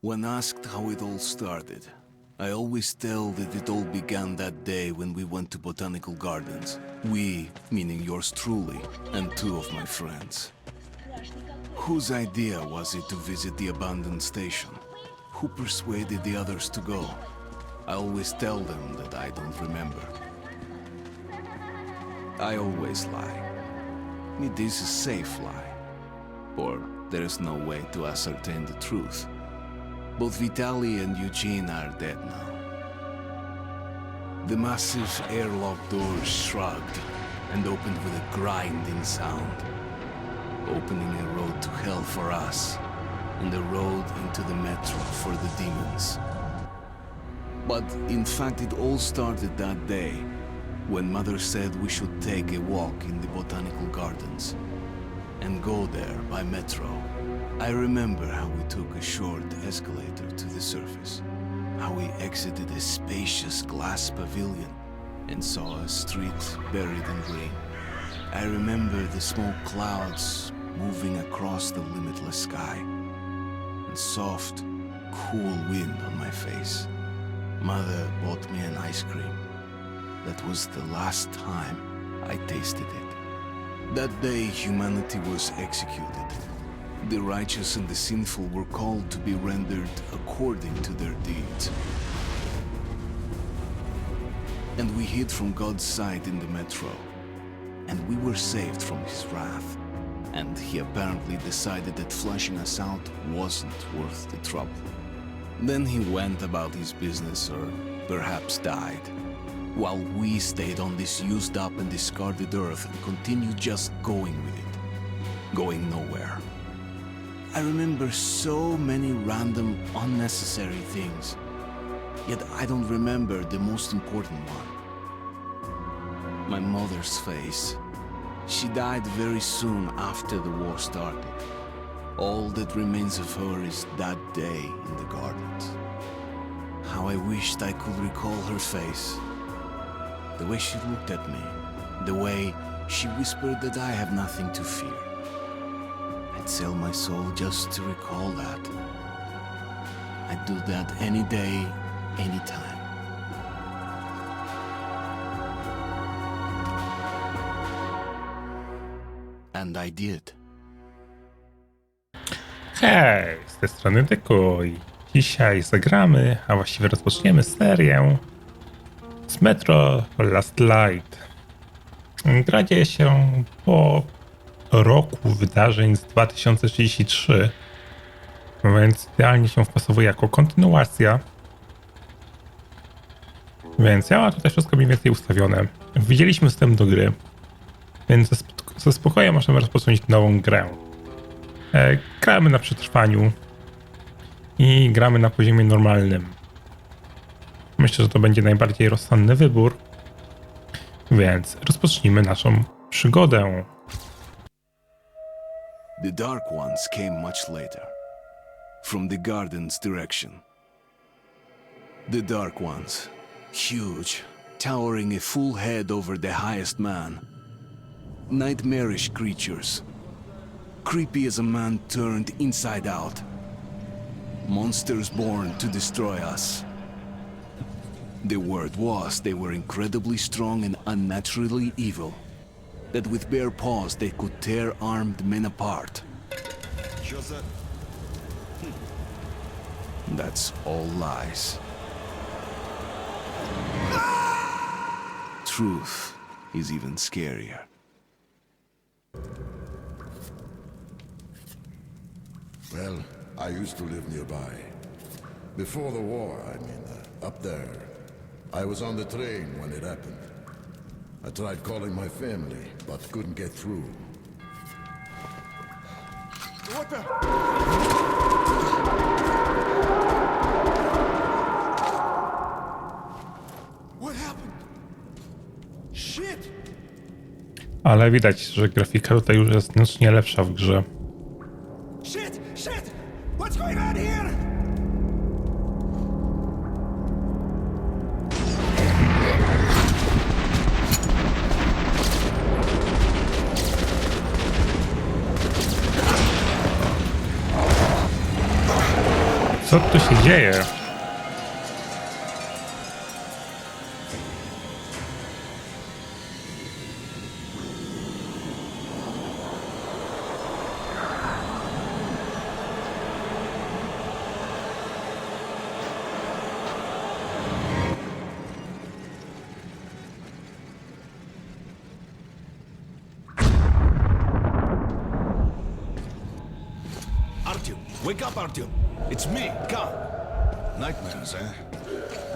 When asked how it all started, I always tell that it all began that day when we went to botanical gardens. We, meaning yours truly, and two of my friends. Whose idea was it to visit the abandoned station? Who persuaded the others to go? I always tell them that I don't remember. I always lie. It is a safe lie, or there is no way to ascertain the truth. Both Vitaly and Eugene are dead now. The massive airlock doors shrugged and opened with a grinding sound, opening a road to hell for us and a road into the Metra for the demons. But in fact, it all started that day when Mother said we should take a walk in the botanical gardens and go there by metro. I remember how we took a short escalator to the surface, how we exited a spacious glass pavilion and saw a street buried in green. I remember the smoke clouds moving across the limitless sky and soft, cool wind on my face. Mother bought me an ice cream. That was the last time I tasted it. That day, humanity was executed. The righteous and the sinful were called to be rendered according to their deeds. And we hid from God's sight in the metro. And we were saved from his wrath. And he apparently decided that flushing us out wasn't worth the trouble. Then he went about his business, or perhaps died, while we stayed on this used up and discarded earth and continued just going with it, going nowhere. I remember so many random, unnecessary things, yet I don't remember the most important one. My mother's face. She died very soon after the war started. All that remains of her is that day in the gardens. How I wished I could recall her face. The way she looked at me, the way she whispered that I have nothing to fear. I'd sell my soul just to recall that. I'd do that any day, any time. And I did. Hej, z tej strony Dyku i dzisiaj zagramy, a właściwie rozpoczniemy serię z Metro Last Light. Gra dzieje się po roku wydarzeń z 2033, więc idealnie się wpasowuje jako kontynuacja. Więc ja mam tutaj wszystko mniej więcej ustawione. Widzieliśmy wstęp do gry, więc ze spokojem możemy rozpocząć nową grę. Gramy na przetrwaniu i gramy na poziomie normalnym. Myślę, że to będzie najbardziej rozsądny wybór, więc rozpocznijmy naszą przygodę. The Dark Ones came much later, from the garden's direction. The Dark Ones, huge, towering a full head over the highest man. Nightmarish creatures, creepy as a man turned inside out. Monsters born to destroy us. The word was they were incredibly strong and unnaturally evil. That with bare paws they could tear armed men apart. That's all lies. Truth is even scarier. Well, I used to live nearby. Before the war, up there. I was on the train when it happened. I tried calling my family, but couldn't get through. What the? What happened? Shit! Ale widać, że grafika tutaj już jest znacznie lepsza w grze. Shit! Shit! What's going on here? Co tu się dzieje? Artyom, wake up, Artyom. It's me, Khan. Nightmares, eh?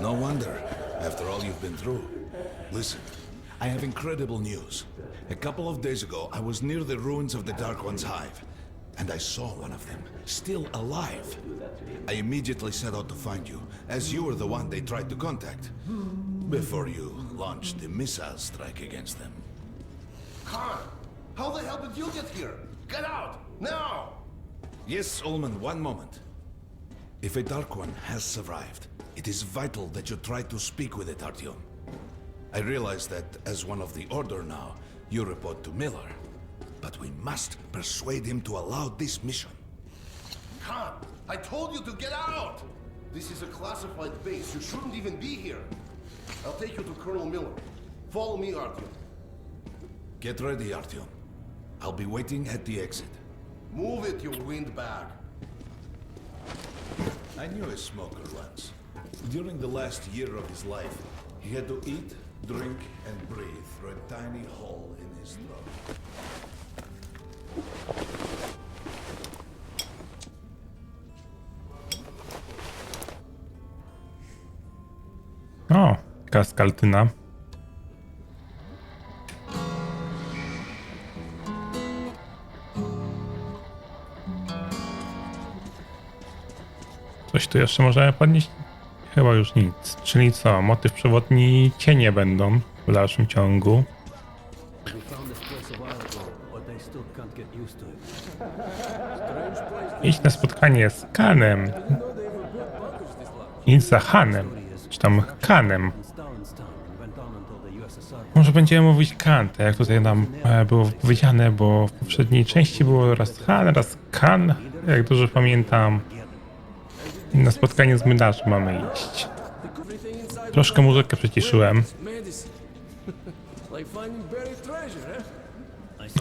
No wonder, after all you've been through. Listen, I have incredible news. A couple of days ago, I was near the ruins of the Dark One's hive, and I saw one of them, still alive. I immediately set out to find you, as you were the one they tried to contact, before you launched the missile strike against them. Khan, how the hell did you get here? Get out, now! Yes, Ullman, one moment. If a Dark One has survived, it is vital that you try to speak with it, Artyom. I realize that, as one of the Order now, you report to Miller. But we must persuade him to allow this mission. Khan, I told you to get out! This is a classified base. You shouldn't even be here. I'll take you to Colonel Miller. Follow me, Artyom. Get ready, Artyom. I'll be waiting at the exit. Move it, you windbag. I knew a smoker once. During the last year of his life, he had to eat, drink, and breathe through a tiny hole in his throat. O, jaka skaltyna. Coś tu jeszcze możemy podnieść? Chyba już nic. Czyli co? Motyw przewodni cienie będą w dalszym ciągu. Idź na spotkanie z Kanem. Idź za Hanem. Czy tam Kanem. Może będziemy mówić Kan, tak jak tutaj nam było powiedziane, bo w poprzedniej części było raz Han, raz Kan, jak dobrze pamiętam. I na spotkanie z mydarzem mamy iść. Troszkę muzykę przyciszyłem.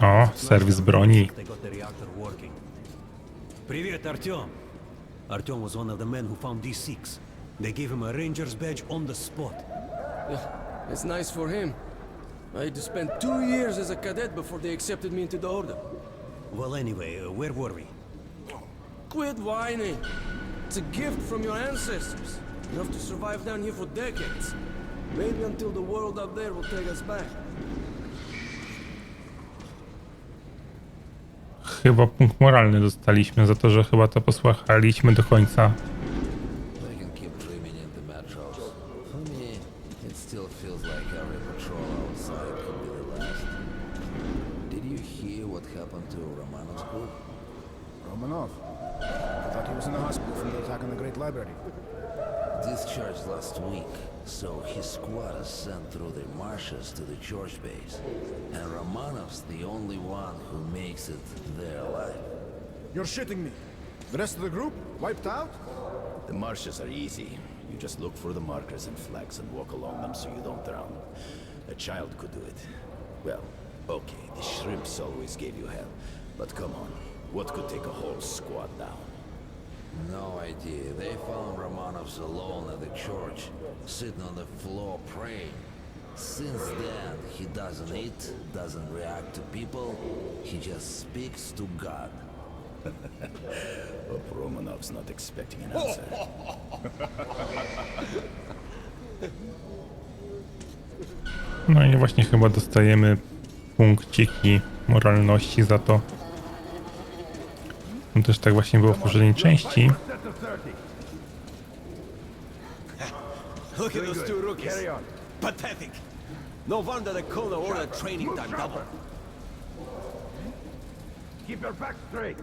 O, serwis broni. Привет, Артём. Артёm was one of the men who found these six. They gave him a ranger's badge on the spot. Yeah, it's nice for him. I had to spend 2 years as a cadet before they accepted me into the order. Well, anyway, where were we? Quit whining. It's a gift from your ancestors. Enough to survive down here for decades. Maybe until the world out there will take us back. Chyba punkt moralny dostaliśmy za to, że chyba to posłuchaliśmy do końca. I can keep dreaming in the metros. For me, it still feels like every patrol outside could be the last. Did you hear what happened to Romanov's group? Romanov? I thought he was in the hospital from the attack on the Great Library. Discharged last week, so his squad is sent through the marshes to the church base. And Romanov's the only one who makes it there alive. You're shitting me. The rest of the group? Wiped out? The marshes are easy. You just look for the markers and flags and walk along them so you don't drown. A child could do it. Well, okay, the shrimps always gave you hell. But come on, what could take a whole squad down? No idea. They found Romanov's alone at the church, sitting on the floor praying. Since then, he doesn't eat, doesn't react to people, he just speaks to God. Hope Romanov's not expecting an answer. No i właśnie chyba dostajemy punkciki moralności za to. No też tak właśnie było w poprzedniej części. Look at those two rookies. Pathetic. No wonder the Colonel ordered training time double. Keep your back straight.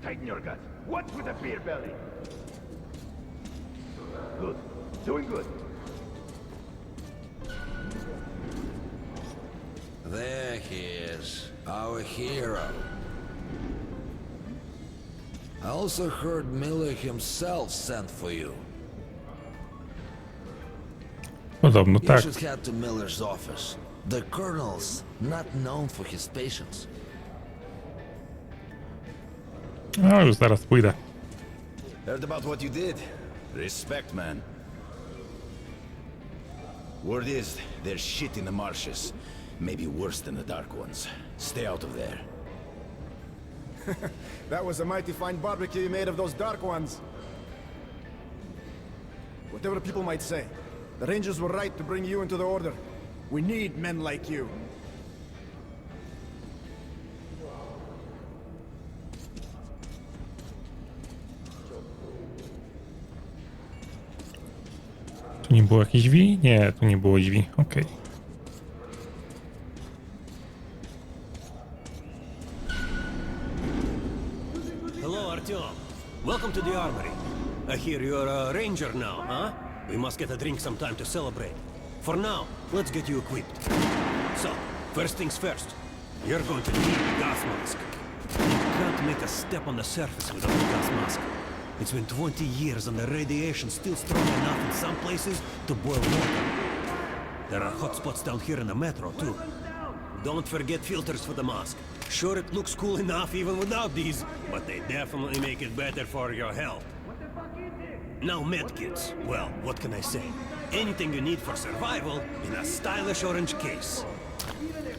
Tighten your guts. Watch with the beer belly. Good. Doing good. There he is, our hero. I also heard Miller himself sent for you. Podobno You tak. should head to Miller's office. The colonel's not known for his patience. No już zaraz pójdę. Heard about what you did. Respect, man. Word is, there's shit in the marshes. Maybe worse than the Dark Ones. Stay out of there. That was a mighty fine barbecue you made of those Dark Ones. Whatever people might say, the Rangers were right to bring you into the Order. We need men like you. Tu nie było jakichś drzwi? Nie, tu nie było drzwi. Okej. Hello, Artyom. Welcome to the armory. I hear you're a ranger now, huh? We must get a drink sometime to celebrate. For now, let's get you equipped. So, first things first. You're going to need a gas mask. You can't make a step on the surface without a gas mask. It's been 20 years and the radiation's still strong enough in some places to boil water. There are hot spots down here in the metro, too. Don't forget filters for the mask. Sure, it looks cool enough even without these, but they definitely make it better for your health. Now medkits. Well, what can I say? Anything you need for survival in a stylish orange case.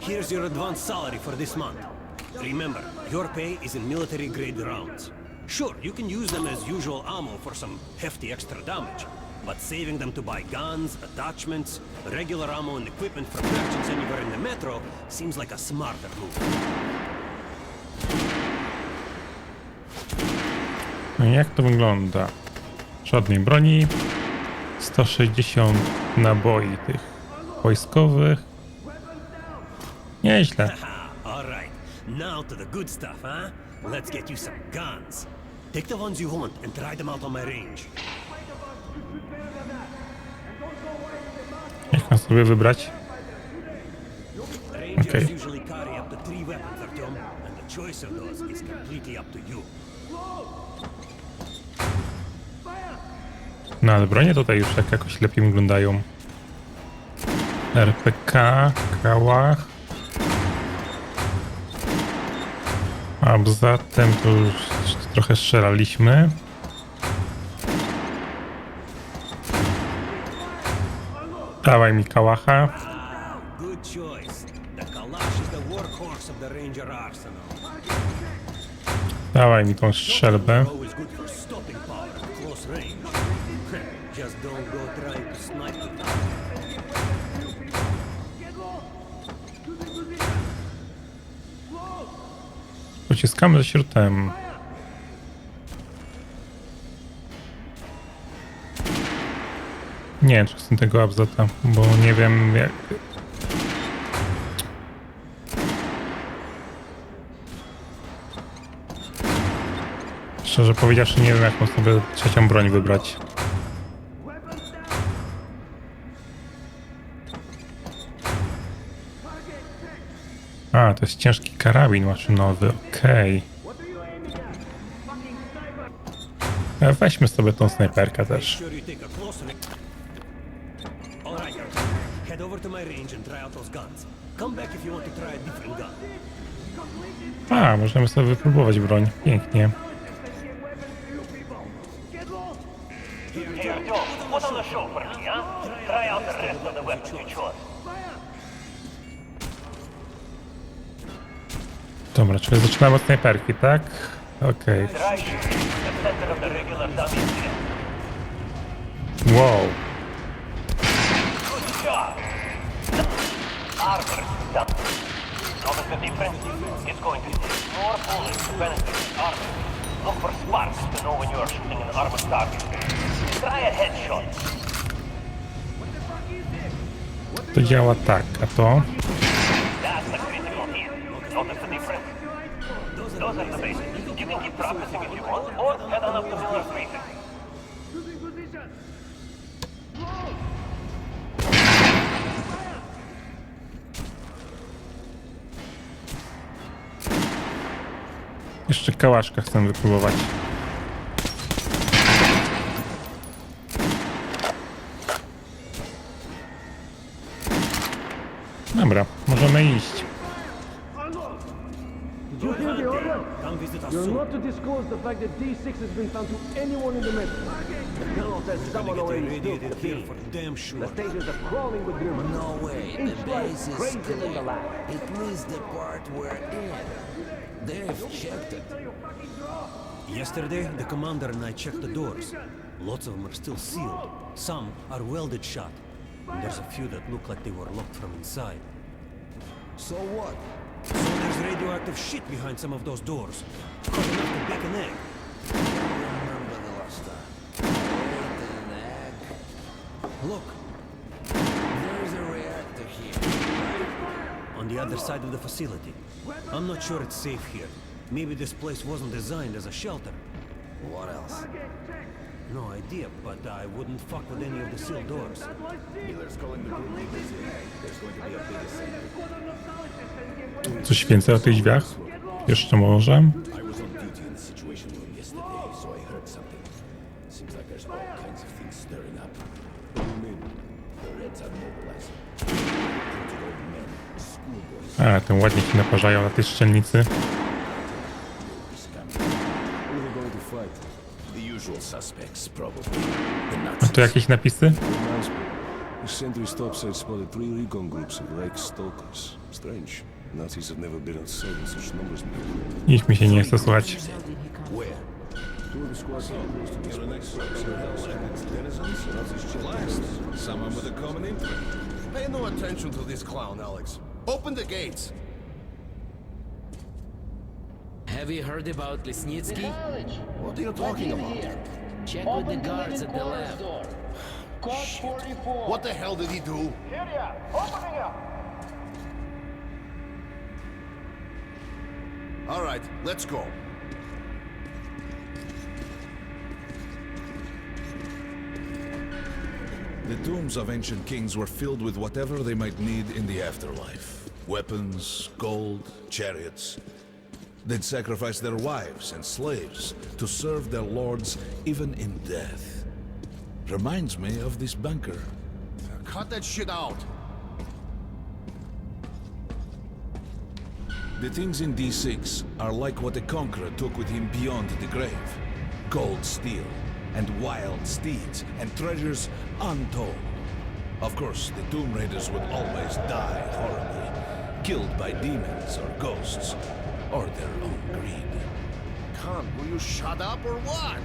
Here's your advance salary for this month. Remember, your pay is in military-grade rounds. Sure, you can use them as usual ammo for some hefty extra damage, but saving them to buy guns, attachments, regular ammo and equipment for merchants anywhere in the metro seems like a smarter move. No i jak to wygląda? Żadnej broni. 160 naboi tych wojskowych. Nieźle. Alright, now to the good stuff, huh? Let's get you some guns. Take the ones you want and try them out on my range. Jak mam sobie wybrać? Rangers Okay. usually carry up to 3 weapons, Artyom, and the choice of those is completely up to you. No ale bronie tutaj już tak jakoś lepiej wyglądają. RPK, kałach. A zatem to już trochę strzelaliśmy. Dawaj mi kałacha. Good choice. The Kalash is the workhorse of the Ranger arsenal. Dawaj mi tą strzelbę. Always good for stopping power at close range. Just don't go trying to snipe them. Pociskamy ze śrutem. Nie wiem, czy chcę tego abzata, bo nie wiem jak... Szczerze powiedziawszy, nie wiem, jaką sobie trzecią broń wybrać. A, to jest ciężki karabin maszynowy, okej. Weźmy sobie tą snajperkę też. Sure you take a close range. Alright, head over to my range and try out those guns. Come back if you want to try a different gun. A, możemy sobie wypróbować broń. Pięknie. Here, Joe, put on the show for me, huh? Try out the rest of the weapons you chose. Dobra, czyli zaczynamy od snajperki, tak? Okej. Try shooting the center of the regular dummy here. Wow. Good job. Armor done. Notice the difference? It's going to take more bullets to penetrate the armor. Look for sparks to know when you are shooting an armored target. Try a headshot. To działa tak, a to... That's the critical hit. Notice the difference? Those are the basics. You can keep practicing if you want, or head on up to Miller's Reason. Jeszcze kałaszka chcę wypróbować. Dobra, możemy iść. Did you hear the order? Come visit us You're soon. not to disclose the fact that D6 has been found to anyone in the Metro. The colonel says someone Gotta get already stole irradiated the here thing. for damn sure. The stations are crawling with rumors. No way, the Each life base is crazier than the clear. last. At least the part we're in. They've checked it. Yesterday, the commander and I checked the doors. Lots of them are still sealed. Some are welded shut. And there's a few that look like they were locked from inside. So what? So there's radioactive shit behind some of those doors. Hot enough to bake an egg. Remember the last time. Ate an egg. Look, there's a reactor here. On the other side of the facility. I'm not sure it's safe here. Maybe this place wasn't designed as a shelter. What else? No idea, but I wouldn't fuck with any of the sealed doors. Miller's calling the group leaders in. There's going to be a big assembly. Coś więcej o tych drzwiach? Jeszcze może? I was on duty in the situation room yesterday, so I heard something. Seems like there's all kinds of things stirring up. What do you mean? The Reds are mobilizing. Printed old men, schoolboys. A, ten ładnie się naparzają na tej strzelnicy. Who are they going to fight? The usual suspects, probably. The A Nazis. tu jakieś napisy? Reminds me. The sentry stop said spotted 3 recon groups of Reich stalkers. Strange. Nazis have never been outside in such numbers before. Nikt mi się nie chce słuchać. Where? Two of the squads are close to this place. Denizens? Nazis blast. Someone with a common interest. Pay no attention to this clown, Alex. Open the gates. Have you heard about Lesnitsky? What are you talking about? Check with the guards at the lab. What the hell did he do? All right, let's go. The tombs of ancient kings were filled with whatever they might need in the afterlife. Weapons, gold, chariots. They'd sacrifice their wives and slaves to serve their lords even in death. Reminds me of this bunker. Cut that shit out. The things in D6 are like what a conqueror took with him beyond the grave. Gold steel, and wild steeds, and treasures untold. Of course, the Tomb Raiders would always die horribly, killed by demons or ghosts, or their own greed. Khan, will you shut up or what?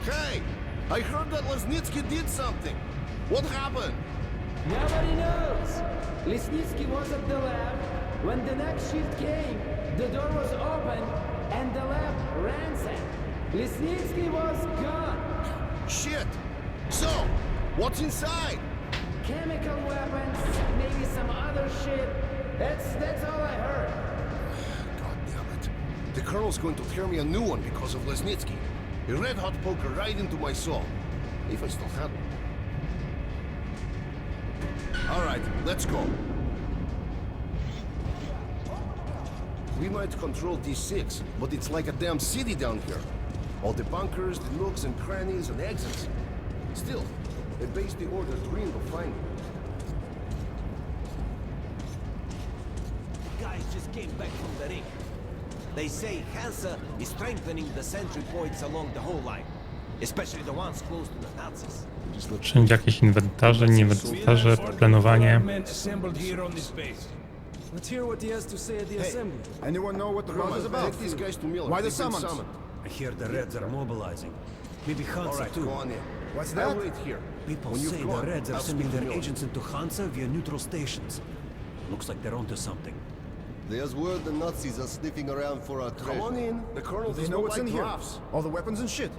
Hey, I heard that Lesnitsky did something. What happened? Nobody knows. Lesnitsky was at the lab. When the next shift came, the door was open and the lab ransacked. Lesnitsky was gone. Shit. So, what's inside? Chemical weapons, maybe some other shit. That's all I heard. God damn it. The colonel's going to tear me a new one because of Lesnitsky. A red-hot poker right into my soul. If I still had one. All right, let's go. We might control D6, but it's like a damn city down here. All the bunkers, the nooks and crannies and exits. Still, a base the order dreamed of finding. Guys just came back from the ring. They say Hansa is strengthening the sentry points along the whole line, especially the ones close to the Nazis. Wszędzie jakieś inwentarze, inwentarze, planowanie. Let's hear what he has to say at the Hey, assembly. anyone know what the buzz is about? Take these guys to Miller. Why the They've been summons? summoned. I hear the Reds are mobilizing. Maybe All Hansa right, too. go on in. What's I'll that? wait here. People When you've say gone, the Reds are I'll sending speak to their Miller. agents into Hansa via neutral stations. Looks like they're onto something. There's word the Nazis are sniffing around for our treasure. Come on in. The colonel They does know not what's like in here. drafts. All the weapons and shit.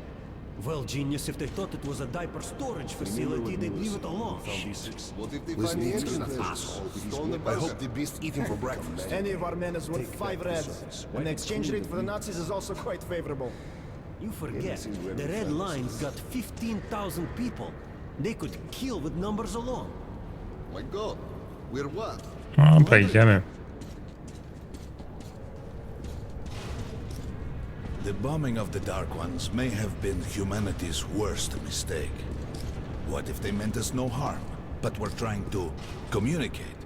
Well, genius, if they thought it was a diaper storage facility, they'd leave it alone. What if they find the He's engine an treasure? asshole. Stole the I bunker. hope the beast eat him for breakfast. Any of our men is worth 5 reds. And the exchange rate for the Nazis is also quite favorable. You forget, the Red Line's got 15,000 people. They could kill with numbers alone. My God, we're what? O, przejdziemy. The bombing of the Dark Ones may have been humanity's worst mistake. What if they meant us no harm? but were trying to communicate.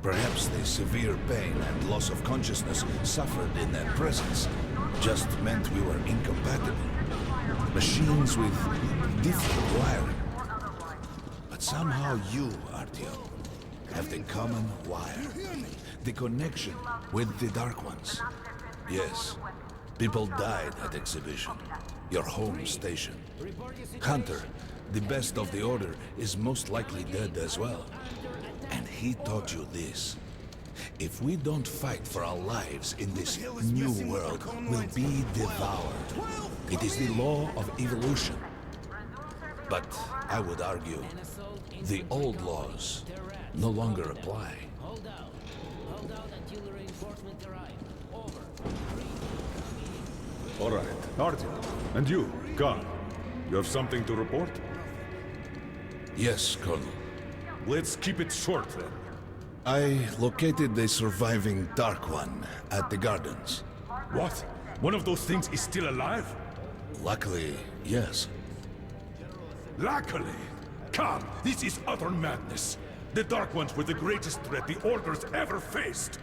Perhaps the severe pain and loss of consciousness suffered in their presence just meant we were incompatible. Machines with different wiring. But somehow you, Artyom, have the common wire. The connection with the Dark Ones. Yes, people died at exhibition. Your home station. Hunter, the best of the Order, is most likely dead as well. And he taught you this. If we don't fight for our lives in this new world, we'll be devoured. It is the law of evolution. But I would argue, the old laws no longer apply. Hold out until the reinforcements arrive. Over. All right, Artyom. And you, Khan. You have something to report? Yes, Colonel. Let's keep it short, then. I located the surviving Dark One at the gardens. What? One of those things is still alive? Luckily, yes. Luckily? Khan, this is utter madness. The Dark Ones were the greatest threat the Order's ever faced.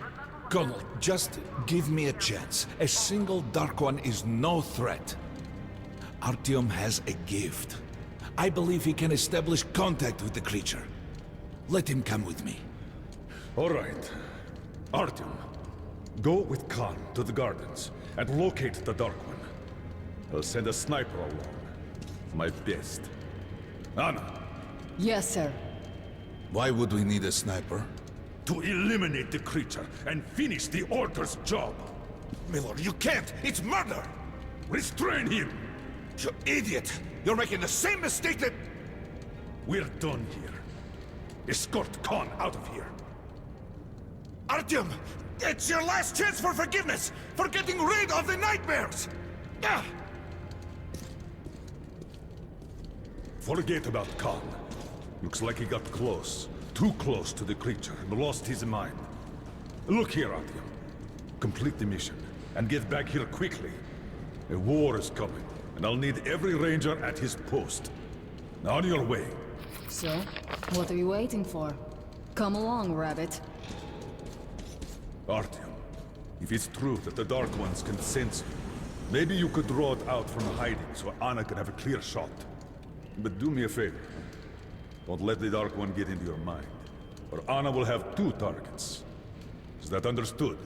Colonel, just give me a chance. A single Dark One is no threat. Artyom has a gift. I believe he can establish contact with the creature. Let him come with me. All right. Artyom, go with Khan to the gardens and locate the Dark One. I'll send a sniper along. My best. Anna. Yes, sir. Why would we need a sniper? To eliminate the creature and finish the Order's job. Miller, you can't! It's murder! Restrain him! You idiot! You're making the same mistake that... We're done here. Escort Khan out of here. Artyom! It's your last chance for forgiveness! For getting rid of the nightmares! Forget about Khan. Looks like he got close. Too close to the creature and lost his mind. Look here, Artyom. Complete the mission and get back here quickly. A war is coming, and I'll need every ranger at his post. On your way. So, what are you waiting for? Come along, Rabbit. Artyom, if it's true that the Dark Ones can sense you, maybe you could draw it out from hiding so Anna can have a clear shot. But do me a favor. Don't let the Dark One get into your mind, or Anna will have two targets. Is that understood?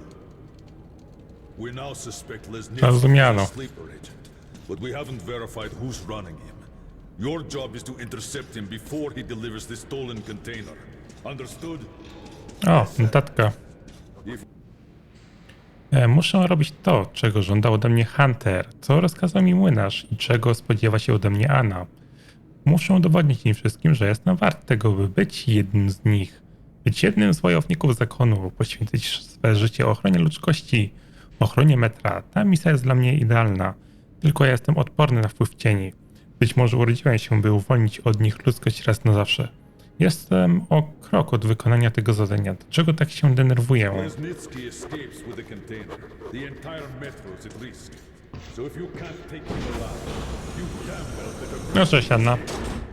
We now suspect Lesnitsky is a sleeper agent, but we haven't verified who's running him. Your job is to intercept him before he delivers the stolen container. Understood? O, notatka. Muszę robić to, czego żądał ode mnie Hunter, co rozkazał mi młynarz i czego spodziewa się ode mnie Anna. Muszę udowodnić im wszystkim, że jestem wart tego, by być jednym z nich. Być jednym z wojowników zakonu, poświęcić swe życie ochronie ludzkości, ochronie Metra. Ta misja jest dla mnie idealna. Tylko ja jestem odporny na wpływ cieni. Być może urodziłem się, by uwolnić od nich ludzkość raz na zawsze. Jestem o krok od wykonania tego zadania. Dlaczego tak się denerwuję? Lesnitsky escapes with the container. The entire metro is at risk. So if you can't take him alive, you damn well better... No cześć, Anna.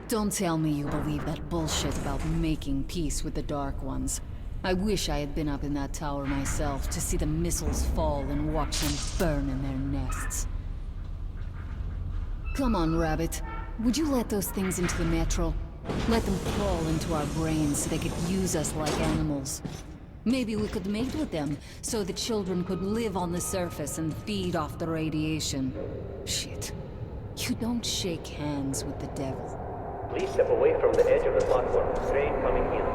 Don't tell me you believe that bullshit about making peace with the Dark Ones. I wish I had been up in that tower myself to see the missiles fall and watch them burn in their nests. Come on, Rabbit. Would you let those things into the metro? Let them crawl into our brains so they could use us like animals. Maybe we could mate with them, so the children could live on the surface and feed off the radiation. Shit. You don't shake hands with the devil. Please step away from the edge of the platform. Train coming in.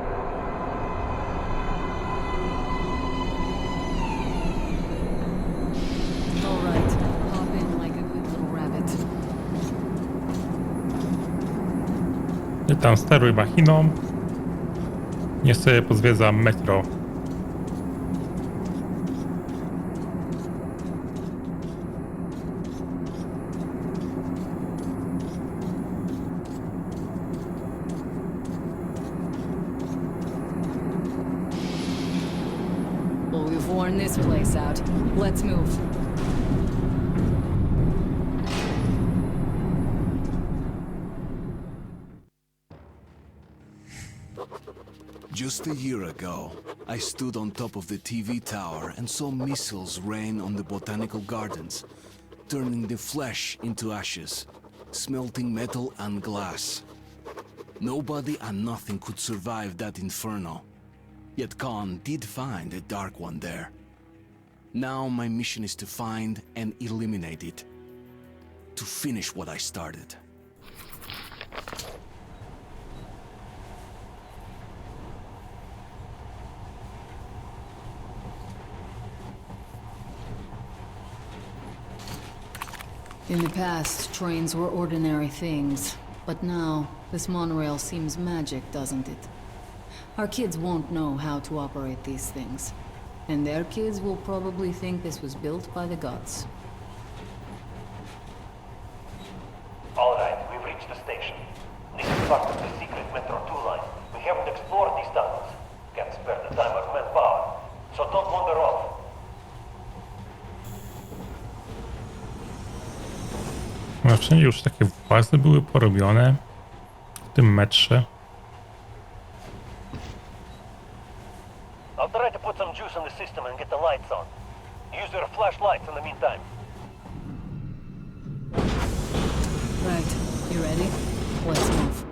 Alright, hop in like a good little rabbit. Ty tam steruj machiną. Niech sobie pozwiedzam metro. Well, we've worn this place out. Let's move. Just a year ago, I stood on top of the TV tower and saw missiles rain on the botanical gardens, turning the flesh into ashes, smelting metal and glass. Nobody and nothing could survive that inferno. Yet Khan did find a Dark One there. Now my mission is to find and eliminate it. To finish what I started. In the past, trains were ordinary things. But now, this monorail seems magic, doesn't it? Our kids won't know how to operate these things. And their kids will probably think this was built by the gods. All right, we've reached the station. This is part of the secret Metro 2 line. We haven't explored these tunnels. Can't spare the time or manpower. So don't wander off. No, wszędzie już takie włazy były porobione w tym metrze. I'll try to put some juice in the system and get the lights on. Use your flashlights in the meantime. Right, you ready? Let's move.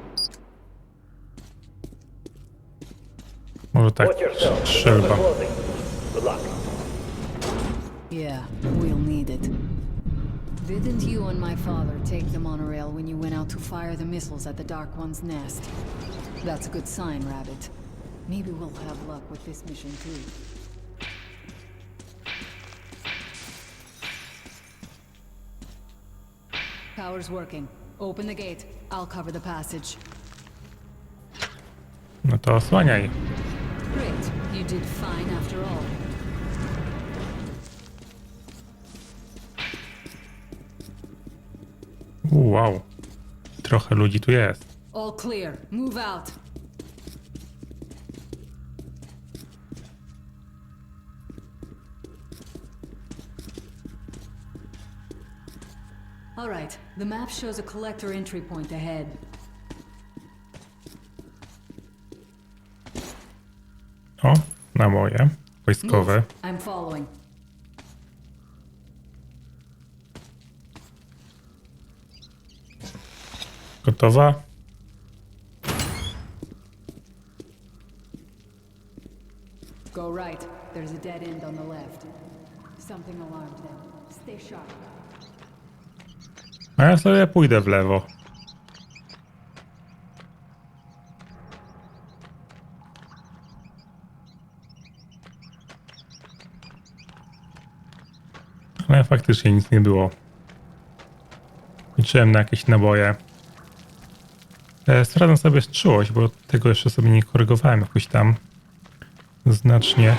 Może tak strzelba. Good luck. Yeah, we'll need it. Didn't you and my father take the monorail when you went out to fire the missiles at the Dark One's nest? That's a good sign, Rabbit. Maybe we'll have luck with this mission too. Power's working. Open the gate. I'll cover the passage. No to osłaniaj. Great. You did fine after all. Wow. Trochę ludzi tu jest. All clear. Move out. All right. The map shows a collector entry point ahead. O, naboje wojskowe. I'm following. Gotowa? Go right. There's a dead end on the left. Something alarmed them. Stay sharp. A ja sobie pójdę w lewo. Ale faktycznie nic nie było. Liczyłem na jakieś naboje. Sprawdzam sobie czułość, bo tego jeszcze sobie nie korygowałem jakoś tam znacznie.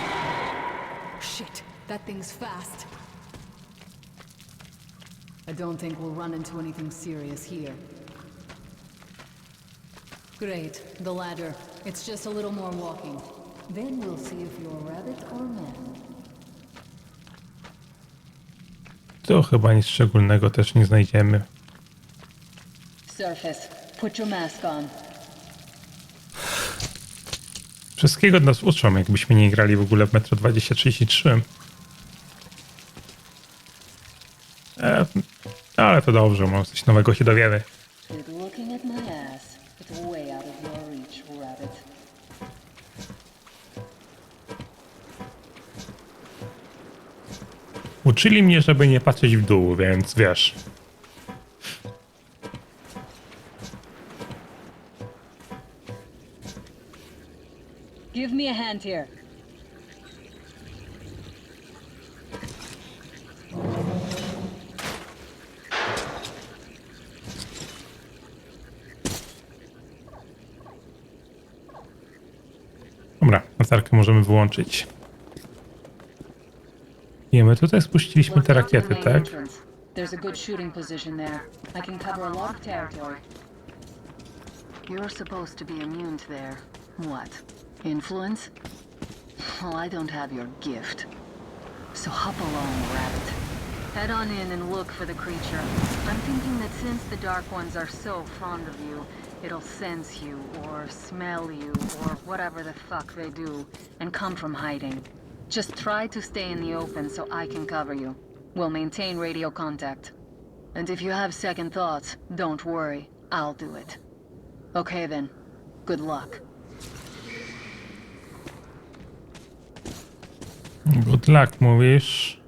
Shit, that thing's fast. I don't think we'll run into anything serious here. Great, the ladder. It's just a little more walking. Then we'll see if you're a rabbit or man. Tu chyba nic szczególnego też nie znajdziemy. Surface, put your mask on. Wszystkiego nas uczą, jakbyśmy nie grali w ogóle w Metro 2033. Ale to dobrze, może coś nowego się dowiemy. Uczyli mnie, żeby nie patrzeć w dół, więc wiesz. Give me a hand here. Dobra, latarkę możemy wyłączyć. I my tutaj spuściliśmy te rakiety, tak? There's a good shooting position there. I can cover a lot of territory. You're supposed to be immune to their... what? Influence? Well, I don't have your gift. So hop along, Rabbit. Head on in and look for the creature. I'm thinking that since the Dark Ones are so fond of you, It'll sense you, or smell you, or whatever the fuck they do, and come from hiding. Just try to stay in the open so I can cover you. We'll maintain radio contact. And if you have second thoughts, don't worry. I'll do it. Okay then. Good luck. Good luck, mówisz.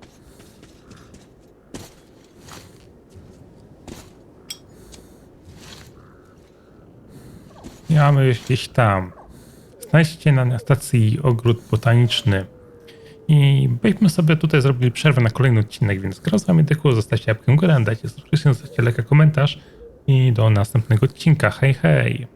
Ja mamy gdzieś tam. Znajdźcie na stacji ogród botaniczny. I byśmy sobie tutaj zrobili przerwę na kolejny odcinek, więc gra z wami tylko zostawcie łapkę w górę, dajcie subskrypcję, zostawcie komentarz i do następnego odcinka. Hej, hej!